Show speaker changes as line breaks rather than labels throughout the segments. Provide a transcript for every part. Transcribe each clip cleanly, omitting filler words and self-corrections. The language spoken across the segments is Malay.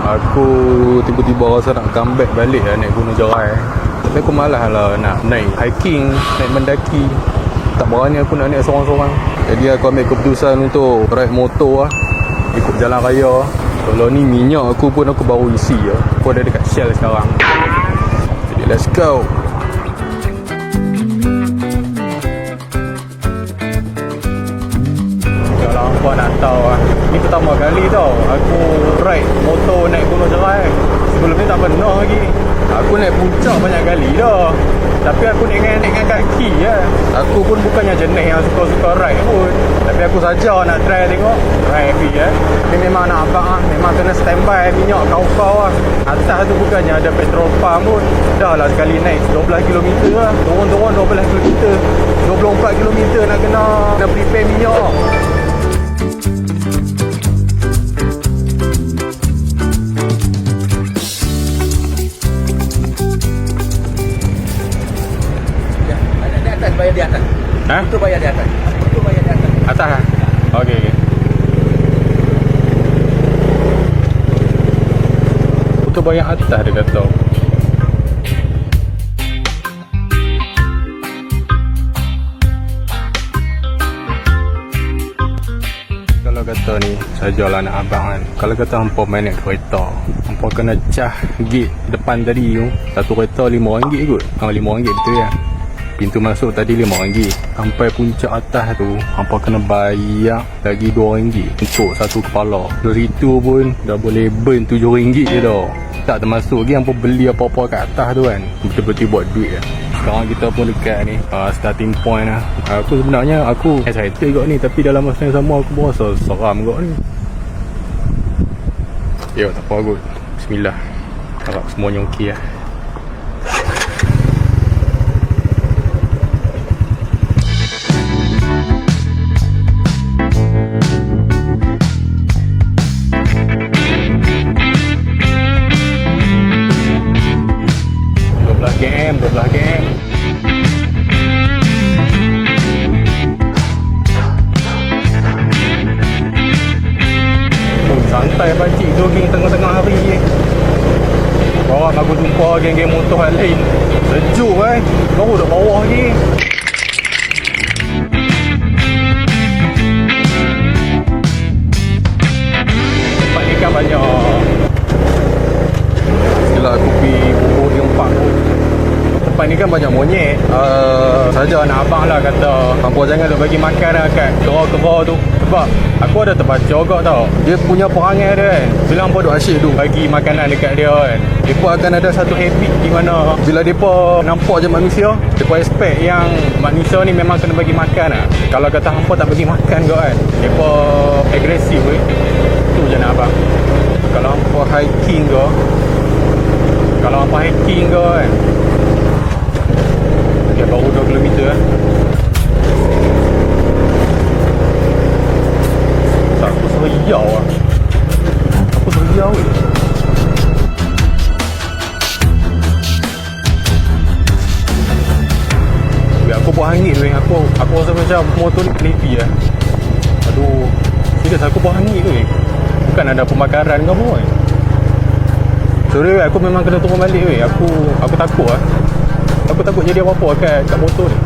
Aku tiba-tiba rasa nak comeback balik lah naik Gunung Jerai. Tapi aku malas lah nak naik hiking, naik mendaki. Tak berani aku nak naik seorang-seorang. Jadi aku ambil keputusan untuk ride motor lah, ikut jalan raya. Kalau ni minyak aku pun aku baru isi lah. Aku ada dekat Shell sekarang. Jadi let's go. Kalau hampa nak tahu lah, ni pertama kali tau aku ride motor naik Gunung Jerai. Sebelum ni tak pernah lagi. Aku naik puncak banyak kali dah, tapi aku naik kaki je. Aku pun bukannya jenis yang suka-suka ride pun, tapi aku saja nak try tengok ride heavy Ni memang nak abang lah, memang kena standby minyak kau-kau lah. Atas tu bukannya ada petrol pump pun. Dah lah sekali naik 12km lah, turun-turun 12km, 24km nak kena prepare minyak.
Bayar di atas.
Ha?
Itu bayar di atas. Itu bayar di atas.
Atas lah? Okey. Itu bayar atas dia kata. Kalau kata ni, sajalah nak abang kan. Kalau kata hampa main naik kereta, hampa kena cah gate depan tadi tu. Satu kereta RM5 kot. RM5 betul ya. Pintu masuk tadi RM5. Sampai puncak atas tu hampa kena bayar lagi RM2 untuk satu kepala. Dari tu pun dah boleh burn RM7 je dah. Tak termasuk lagi hampa beli apa-apa kat atas tu kan. Betul-betul buat duit lah. Sekarang kita pun dekat ni starting point lah. Aku sebenarnya aku excited kot ni, tapi dalam masa yang sama aku pun rasa seram kot ni. Yo, tak apa kot. Bismillah. Harap semuanya okey lah. km. Santai pakcik jogging tengah-tengah hari je. Bawa aku jumpa geng-geng motor yang lain. Sejuk baru duduk bawah je. Tempat ni kan banyak. Setelah aku pergi bubur di empat pun, tempat ni kan banyak monyet. Saja anak abang lah kata hampa jangan duk bagi makan lah kat kera-kera tu. Sebab aku ada terbaca juga tau, dia punya perangai dia kan. Bila hampa duk asyik duk bagi makanan dekat dia kan, mereka akan ada satu habit di mana bila mereka nampak je manusia, mereka expect yang manusia ni memang kena bagi makan lah. Kalau kata hampa tak bagi makan ke kan, mereka agresif tu je nak abang. Kalau hampa hiking ke kan, dia baru 2km lah. Aku seriau lah. Aku buat hangit weh. Aku rasa macam motor ni kelepi lah. Aduh, serius aku buat hangit weh. Bukan ada pembakaran ke apa weh. Sorry weh, aku memang kena turun balik weh. Aku takut lah. Aku takut jadi apa-apa kat motor ni.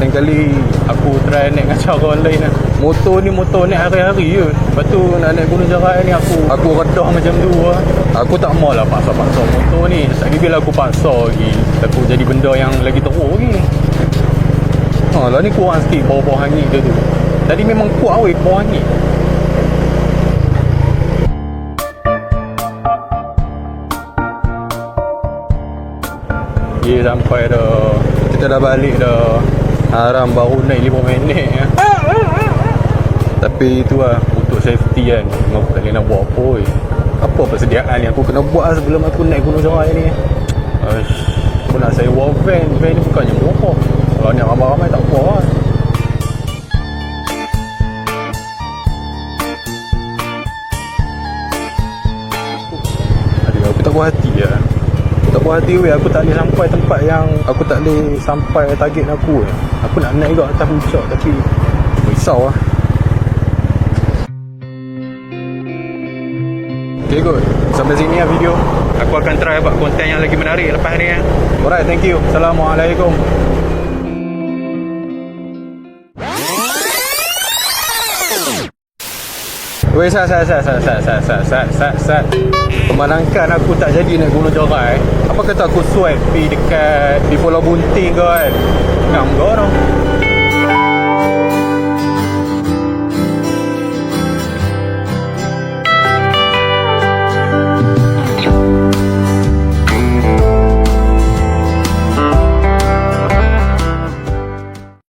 Lain kali aku try naik dengan cara online lah. Motor naik hari-hari je. Lepas tu nak naik Gunung Jerai ni aku redah macam tu lah. Aku tak mau lah paksa-paksa motor ni. Lagi bila aku paksa lagi, aku jadi benda yang lagi teruk lagi. Lah ni kurang sikit bau-bau hangit dia tu. Tadi memang kuat weh bau hangit. Sampai dah. Kita dah balik dah. Haram baru naik 5 minit ya. Tapi itu lah, untuk safety kan, memang aku tak boleh nak buat apa weh. Apa persediaan yang aku kena buat sebelum aku naik Gunung Jerai ni. Aku nak sewa van ni bukannya murah. Kalau nak ramai-ramai tak apa lah. Aduh, aku tak puas hati lah. Aku tak tak puas hati weh, aku tak boleh sampai tempat yang aku tak boleh sampai target aku. Aku nak naik juga atas puncak tapi risau lah. Okay, good. Sampai sini lah video. Aku akan try buat konten yang lagi menarik lepas ni. Alright, thank you. Assalamualaikum. Weh, sat. Pemanakan aku tak jadi naik Gunung Jorai. Apa kata aku swipe pergi dekat di Pulau Bunting ke kan? Ngam kau orang.